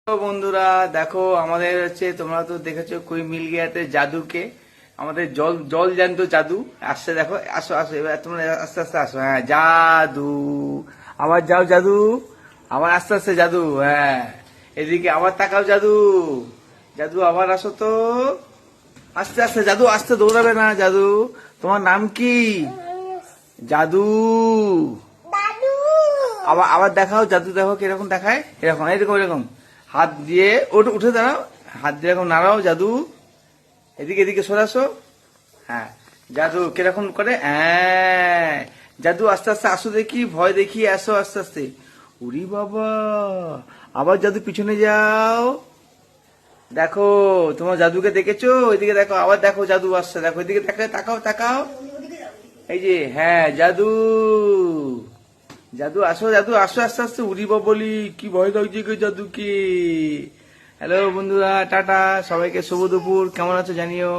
তো বন্ধুরা দেখো আমাদের হচ্ছে তোমরা তো দেখেছো কই মিল গিয়াতে জাদুকে আমাদের জল জল জ্যান্ত জাদু আসছে দেখো আসো আসো এবার তোমরা আস্তে আস্তে আসো হ্যাঁ জাদু আবার যাও জাদু আবার আস্তে আস্তে জাদু হ্যাঁ এদিকে আবার তাকাও জাদু জাদু আবার আসো তো আস্তে আস্তে জাদু আস্তে দৌড়াবে না জাদু তোমার নাম কি জাদু আবার আবার দেখাও জাদু দেখো কিরকম দেখায় এরকম এরকম এরকম হাত দিয়ে ওটা উঠে দাঁড়াও হাত দিয়ে এরকম নাড়াও জাদু এদিকে এদিকে সরাসো হ্যাঁ জাদু কিরকম করে হ্যাঁ জাদু আস্তে আস্তে আসো দেখি ভয় দেখি আসো আস্তে আস্তে উরি বাবা আবার জাদু পিছনে যাও দেখো তোমার জাদুকে দেখেছো ওইদিকে দেখো আবার দেখো জাদু আসছে দেখো এদিকে তাকাও তাকাও এই যে হ্যাঁ জাদু জাদু আসো জাদু আসো আস্তে আস্তে উড়িব বলি কি ভয় লাগছে গো জাদুকে হ্যালো বন্ধুরা টাটা সবাইকে শুভ দুপুর কেমন আছো জানিও